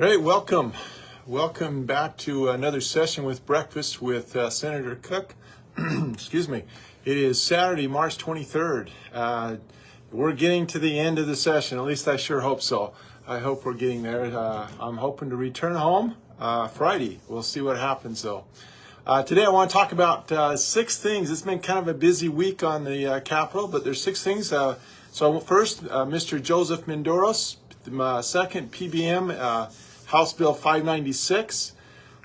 All right, welcome. Welcome back to another session with Breakfast with Senator Cook. Excuse me. It is Saturday, March 23rd. We're getting to the end of the session. At least I sure hope so. I hope we're getting there. I'm hoping to return home Friday. We'll see what happens though. Today I want to talk about 6 things. It's been kind of a busy week on the Capitol, but there's 6 things. So first, Mr. Joseph Mendoros. Second, PBM, House Bill 596,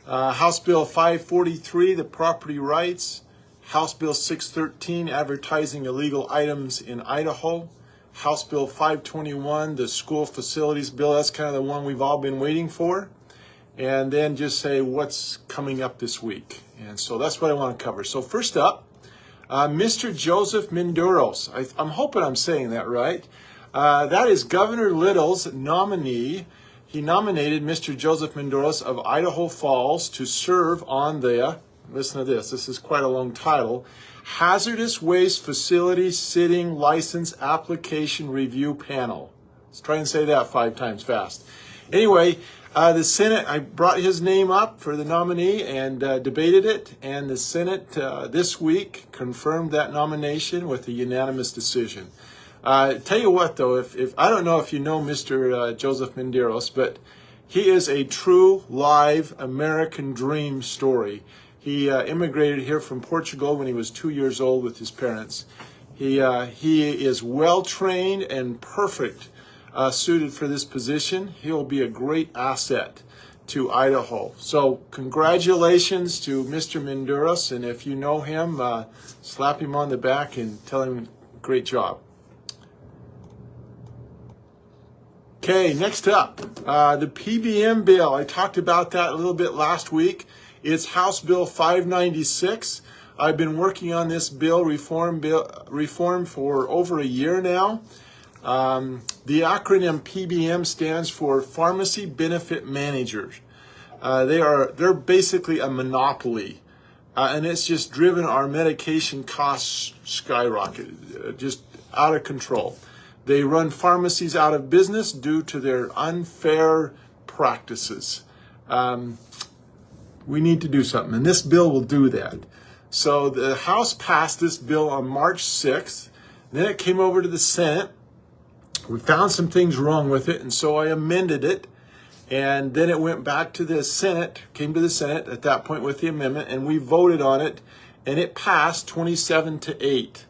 House Bill 543, the property rights, House Bill 613, advertising illegal items in Idaho, House Bill 521, the school facilities bill. That's kind of the one we've all been waiting for. And then just say what's coming up this week. And so that's what I want to cover. So first up, Mr. Joseph Mendoros. I'm hoping I'm saying that right. That is Governor Little's nominee. He nominated Mr. Joseph Mendoros of Idaho Falls to serve on the, listen to this is quite a long title, Hazardous Waste Facility Sitting License Application Review Panel. Let's try and say that 5 times fast. Anyway, the Senate, I brought his name up for the nominee and debated it, and the Senate this week confirmed that nomination with a unanimous decision. Tell you what, though, if I don't know if you know Mr. Joseph Mendoros, but he is a true live American dream story. He immigrated here from Portugal when he was 2 years old with his parents. He is well trained and perfect suited for this position. He'll be a great asset to Idaho. So congratulations to Mr. Mendoros, and if you know him, slap him on the back and tell him great job. Okay, next up, the PBM bill. I talked about that a little bit last week. It's House Bill 596. I've been working on this reform for over a year now. The acronym PBM stands for Pharmacy Benefit Managers. They're basically a monopoly, and it's just driven our medication costs skyrocket, just out of control. They run pharmacies out of business due to their unfair practices. We need to do something, and this bill will do that. So the House passed this bill on March 6th. Then it came over to the Senate. We found some things wrong with it, and so I amended it. And then it went back to the Senate, came to the Senate at that point with the amendment, and we voted on it, and it passed 27-8.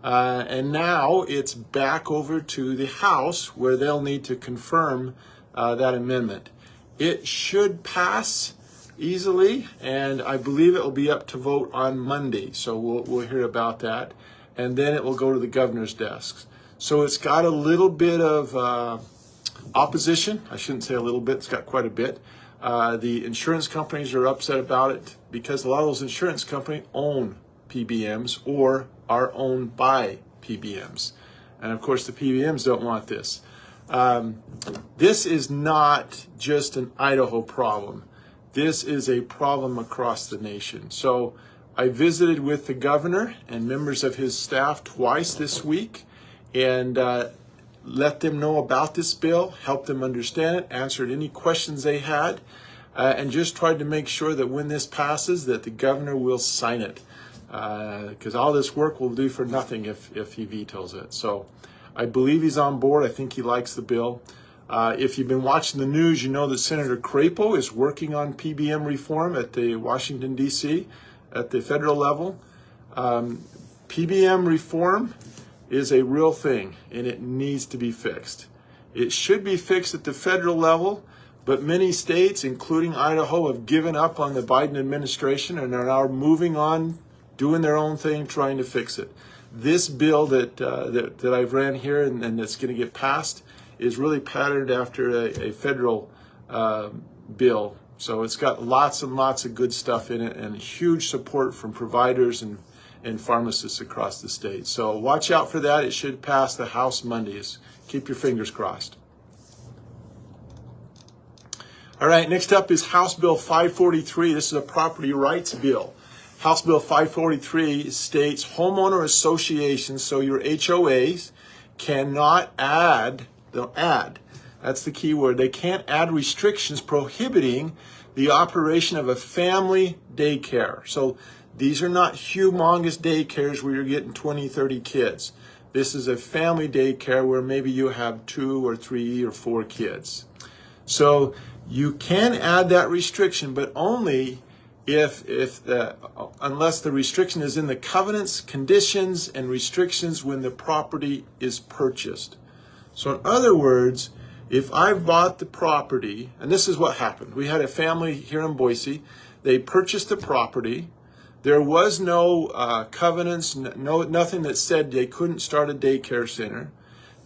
And now it's back over to the House where they'll need to confirm that amendment. It should pass easily, and I believe it will be up to vote on Monday. So we'll hear about that, and then it will go to the governor's desks. So it's got a little bit of opposition. I shouldn't say a little bit, it's got quite a bit. The insurance companies are upset about it because a lot of those insurance companies own PBMs or are owned by PBMs. And of course the PBMs don't want this. This is not just an Idaho problem. This is a problem across the nation. So I visited with the governor and members of his staff twice this week and let them know about this bill, helped them understand it, answered any questions they had, and just tried to make sure that when this passes that the governor will sign it. Because all this work will do for nothing if he vetoes it. So I believe he's on board. I think he likes the bill. If you've been watching the news, you know that Senator Crapo is working on PBM reform at the Washington, D.C., at the federal level. PBM reform is a real thing, and it needs to be fixed. It should be fixed at the federal level, but many states, including Idaho, have given up on the Biden administration and are now moving on, doing their own thing, trying to fix it. This bill that I've ran here and that's going to get passed is really patterned after a federal bill. So it's got lots and lots of good stuff in it and huge support from providers and pharmacists across the state. So watch out for that. It should pass the House Mondays. Keep your fingers crossed. All right, next up is House Bill 543. This is a property rights bill. House Bill 543 states homeowner associations, so your HOAs, cannot add That's the key word. They can't add restrictions prohibiting the operation of a family daycare. So these are not humongous daycares where you're getting 20, 30 kids. This is a family daycare where maybe you have 2 or 3 or 4 kids. So you can add that restriction, but only unless the restriction is in the covenants, conditions, and restrictions when the property is purchased. So in other words, if I've bought the property, and this is what happened. We had a family here in Boise. They purchased the property. There was no covenants, nothing that said they couldn't start a daycare center.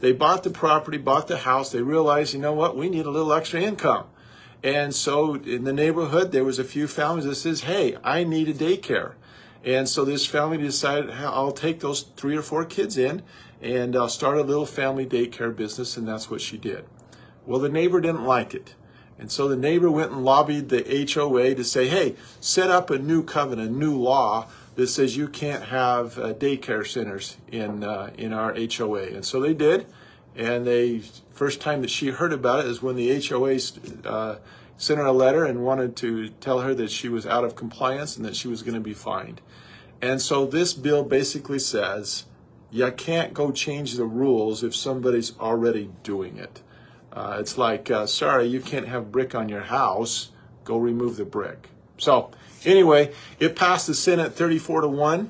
They bought the property, bought the house. They realized, you know what, we need a little extra income. And so in the neighborhood, there was a few families that says, hey, I need a daycare. And so this family decided, I'll take those 3 or 4 kids in and I'll start a little family daycare business. And that's what she did. Well, the neighbor didn't like it. And so the neighbor went and lobbied the HOA to say, hey, set up a new covenant, a new law that says you can't have daycare centers in our HOA. And so they did. And first time that she heard about it is when the HOA sent her a letter and wanted to tell her that she was out of compliance and that she was going to be fined. And so this bill basically says you can't go change the rules if somebody's already doing it. It's like, sorry, you can't have brick on your house. Go remove the brick. So anyway, it passed the Senate 34-1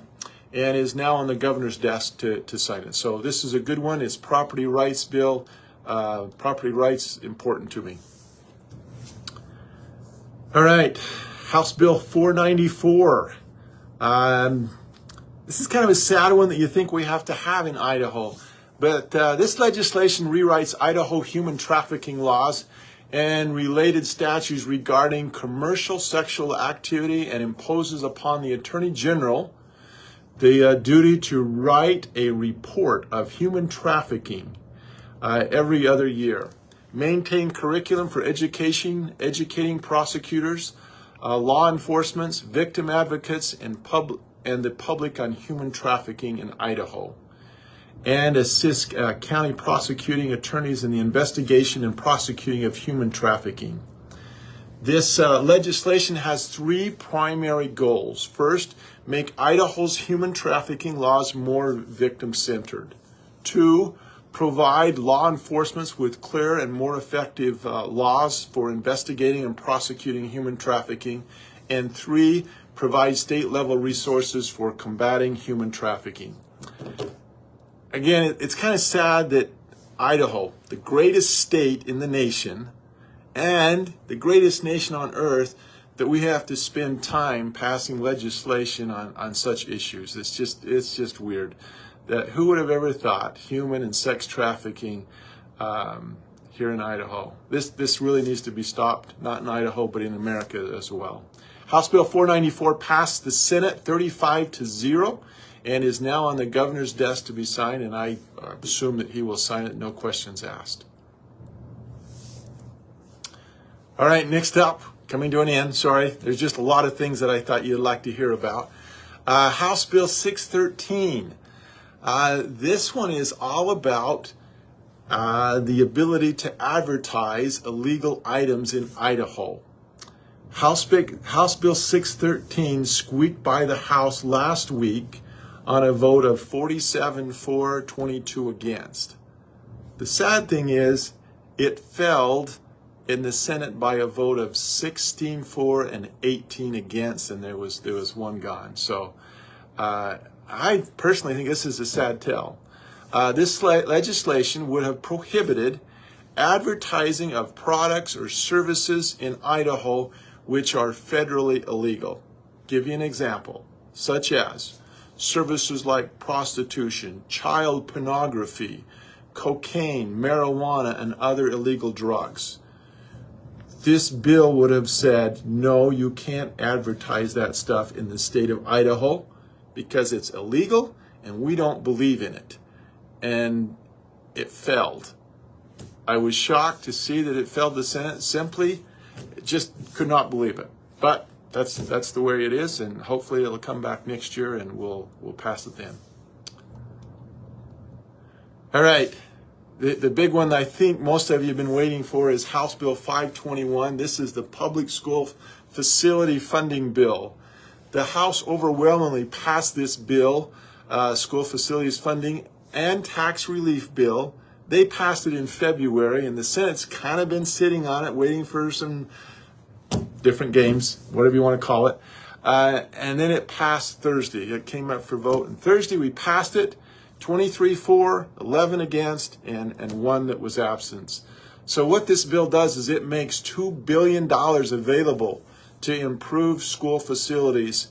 and is now on the governor's desk to sign it. So this is a good one. It's property rights bill. Property rights important to me. All right, House Bill 494. This is kind of a sad one that you think we have to have in Idaho. But this legislation rewrites Idaho human trafficking laws and related statutes regarding commercial sexual activity and imposes upon the Attorney General the duty to write a report of human trafficking every other year. Maintain curriculum for educating prosecutors, law enforcement, victim advocates, and the public on human trafficking in Idaho. And assist county prosecuting attorneys in the investigation and prosecuting of human trafficking. This legislation has 3 primary goals. First, make Idaho's human trafficking laws more victim-centered. 2, provide law enforcement with clear and more effective laws for investigating and prosecuting human trafficking. And 3, provide state-level resources for combating human trafficking. Again, it's kind of sad that Idaho, the greatest state in the nation and the greatest nation on earth, that we have to spend time passing legislation on such issues. It's just weird. That who would have ever thought human and sex trafficking here in Idaho? This really needs to be stopped, not in Idaho, but in America as well. House Bill 494 passed the Senate 35-0. And is now on the governor's desk to be signed, and I assume that he will sign it, no questions asked. All right, next up, coming to an end, sorry, there's just a lot of things that I thought you'd like to hear about. House Bill 613. This one is all about the ability to advertise illegal items in Idaho. House Bill 613 squeaked by the House last week on a vote of 47 for, 22 against. The sad thing is, it failed in the Senate by a vote of 16 for and 18 against, and there was one gone. So I personally think this is a sad tale. This legislation would have prohibited advertising of products or services in Idaho which are federally illegal. Give you an example, such as services like prostitution, child pornography, cocaine, marijuana, and other illegal drugs. This bill would have said, no, you can't advertise that stuff in the state of Idaho because it's illegal and we don't believe in it. And it failed. I was shocked to see that it failed the Senate. Simply, just could not believe it. But that's the way it is, and hopefully it'll come back next year and we'll pass it then. All right, The big one that I think most of you have been waiting for is House Bill 521. This is the Public School Facility Funding Bill. The House overwhelmingly passed this bill, School Facilities Funding and Tax Relief Bill. They passed it in February, and the Senate's kind of been sitting on it, waiting for some different games, whatever you want to call it. And then it passed Thursday. It came up for vote. And Thursday we passed it, 23 for, 11 against, and 1 that was absent. So what this bill does is it makes $2 billion available to improve school facilities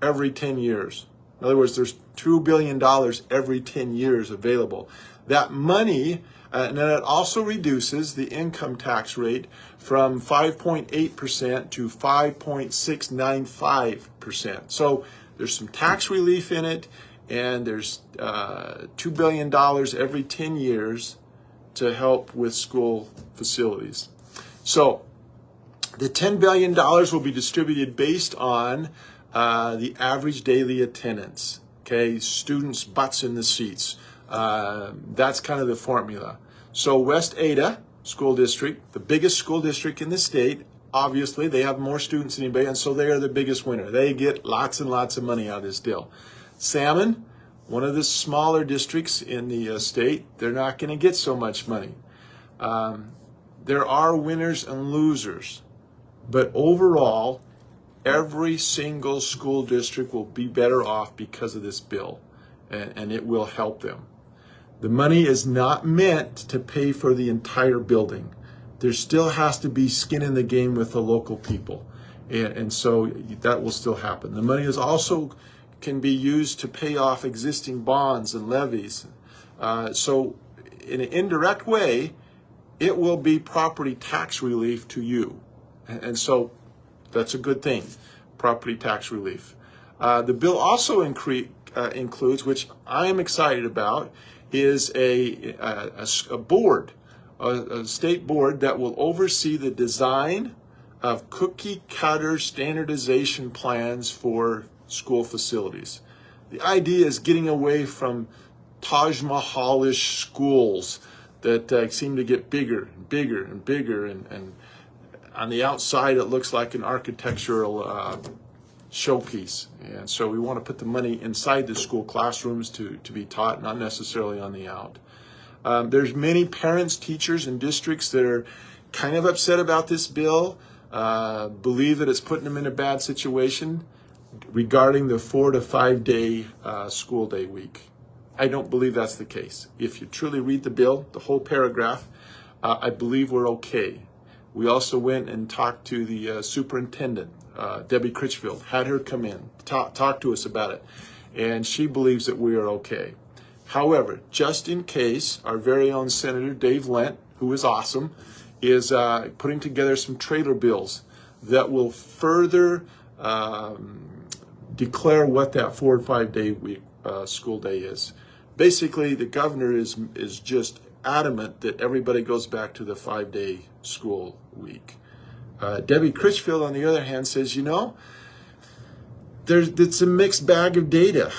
every 10 years. In other words, there's $2 billion every 10 years available. That money, and then it also reduces the income tax rate from 5.8% to 5.695%. So there's some tax relief in it, and there's $2 billion every 10 years to help with school facilities. So the $10 billion will be distributed based on the average daily attendance. Okay, students' butts in the seats. That's kind of the formula. So West Ada School District, the biggest school district in the state, obviously they have more students than anybody, and so they are the biggest winner. They get lots and lots of money out of this deal. Salmon, one of the smaller districts in the state, they're not going to get so much money. There are winners and losers, but overall, every single school district will be better off because of this bill, and it will help them. The money is not meant to pay for the entire building. There still has to be skin in the game with the local people, and so that will still happen. The money is also can be used to pay off existing bonds and levies. So in an indirect way, it will be property tax relief to you. And so that's a good thing, property tax relief. The bill also includes, which I am excited about, is a board, a state board that will oversee the design of cookie cutter standardization plans for school facilities. The idea is getting away from Taj Mahal-ish schools that seem to get bigger and bigger and bigger, and on the outside it looks like an architectural showpiece. And so we want to put the money inside the school classrooms to be taught, not necessarily on the out. There's many parents, teachers, and districts that are kind of upset about this bill, believe that it's putting them in a bad situation regarding the 4 to 5 day school day week. I don't believe that's the case. If you truly read the bill, the whole paragraph, I believe we're okay. We also went and talked to the superintendent, Debbie Critchfield, had her come in, talk to us about it, and she believes that we are okay. However, just in case, our very own Senator Dave Lent, who is awesome, is putting together some trailer bills that will further declare what that 4 or 5 day week school day is. Basically, the governor is just adamant that everybody goes back to the 5 day school week. Debbie Critchfield, on the other hand, says, it's a mixed bag of data.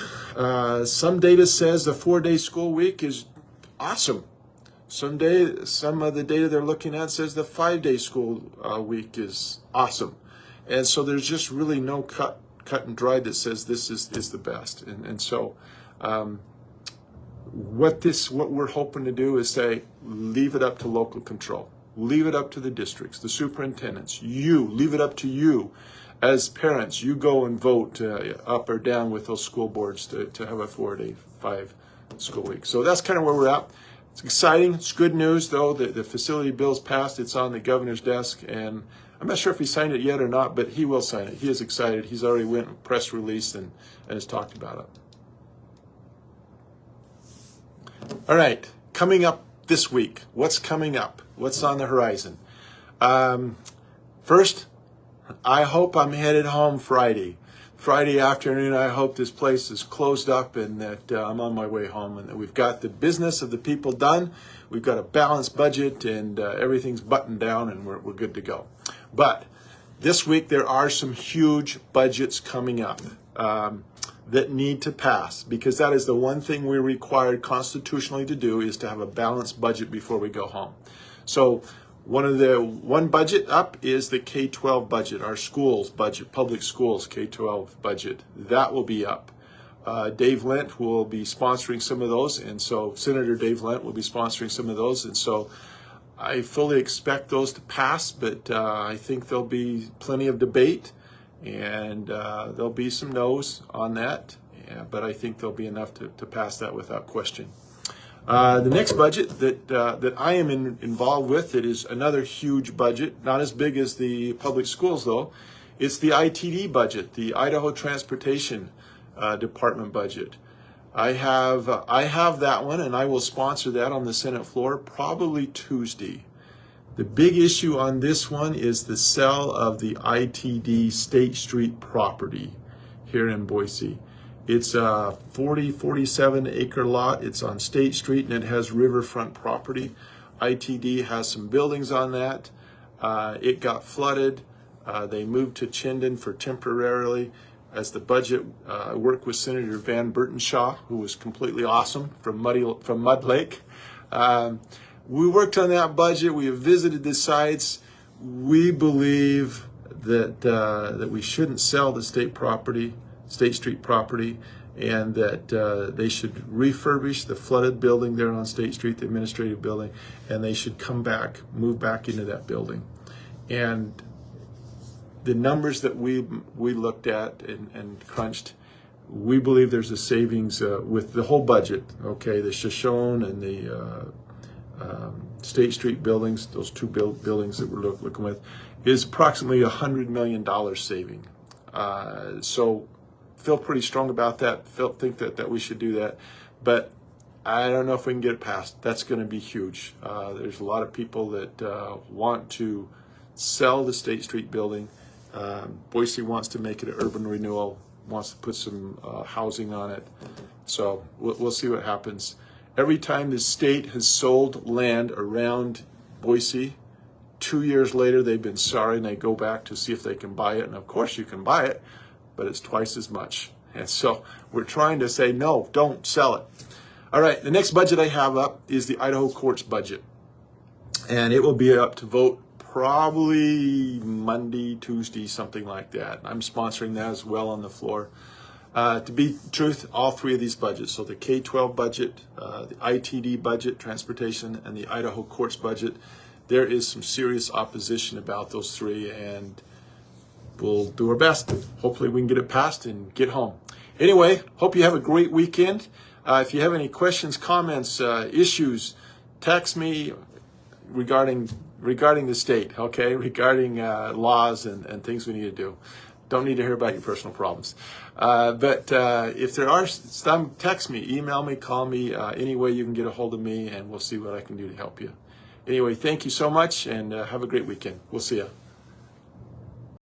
Some data says the 4 day school week is awesome. Some of the data they're looking at says the 5 day school week is awesome. And so there's just really no cut and dry that says this is the best. And so what we're hoping to do is say, leave it up to local control. Leave it up to the districts, the superintendents. Leave it up to you as parents. You go and vote up or down with those school boards to have a 4 day, 5 school week. So that's kind of where we're at. It's exciting. It's good news, though. The facility bill's passed. It's on the governor's desk, and I'm not sure if he signed it yet or not, but he will sign it. He is excited. He's already went and press release and has talked about it. All right, coming up this week. What's coming up? What's on the horizon? First, I hope I'm headed home Friday. Friday afternoon, I hope this place is closed up and that I'm on my way home and that we've got the business of the people done. We've got a balanced budget and everything's buttoned down and we're good to go. But this week, there are some huge budgets coming up. that need to pass, because that is the one thing we're required constitutionally to do, is to have a balanced budget before we go home. So one budget up is the K-12 budget, our schools budget, public schools K-12 budget. That will be up. Dave Lent will be sponsoring some of those, and so Senator Dave Lent will be sponsoring some of those, and so I fully expect those to pass, but I think there'll be plenty of debate, and there'll be some no's on that, but I think there'll be enough to pass that without question. The next budget that I am involved with, it is another huge budget, not as big as the public schools though. It's the ITD budget, the Idaho Transportation Department budget. I have that one, and I will sponsor that on the Senate floor probably Tuesday. The big issue on this one is the sale of the ITD State Street property here in Boise. It's a 47 acre lot. It's on State Street, and it has riverfront property. ITD has some buildings on that. It got flooded. They moved to Chinden for temporarily. As the budget, I worked with Senator Van Burtenshaw, who was completely awesome from Mud Lake. We worked on that budget. We have visited the sites. We believe that we shouldn't sell the State Street property, and that they should refurbish the flooded building there on State Street, the administrative building, and they should move back into that building. And the numbers that we looked at and crunched, we believe there's a savings with the whole budget. Okay, the Shoshone and the State Street buildings, those two buildings that we're looking with, is approximately $100 million saving. So feel pretty strong about that. Think that we should do that, but I don't know if we can get it passed. That's going to be huge. There's a lot of people that want to sell the State Street building. Boise wants to make it an urban renewal, wants to put some housing on it. So we'll see what happens. Every time the state has sold land around Boise, 2 years later they've been sorry, and they go back to see if they can buy it. And of course you can buy it, but it's twice as much. And so we're trying to say, no, don't sell it. All right, the next budget I have up is the Idaho Courts budget. And it will be up to vote probably Monday, Tuesday, something like that. I'm sponsoring that as well on the floor. To be truth, all three of these budgets, so the K-12 budget, the ITD budget, transportation, and the Idaho Courts budget, there is some serious opposition about those three, and we'll do our best. Hopefully we can get it passed and get home. Anyway, hope you have a great weekend. If you have any questions, comments, issues, text me regarding the state, okay? Regarding laws and things we need to do. Don't need to hear about your personal problems. But if there are some, text me, email me, call me, any way you can get a hold of me, and we'll see what I can do to help you. Anyway, thank you so much, and have a great weekend. We'll see you.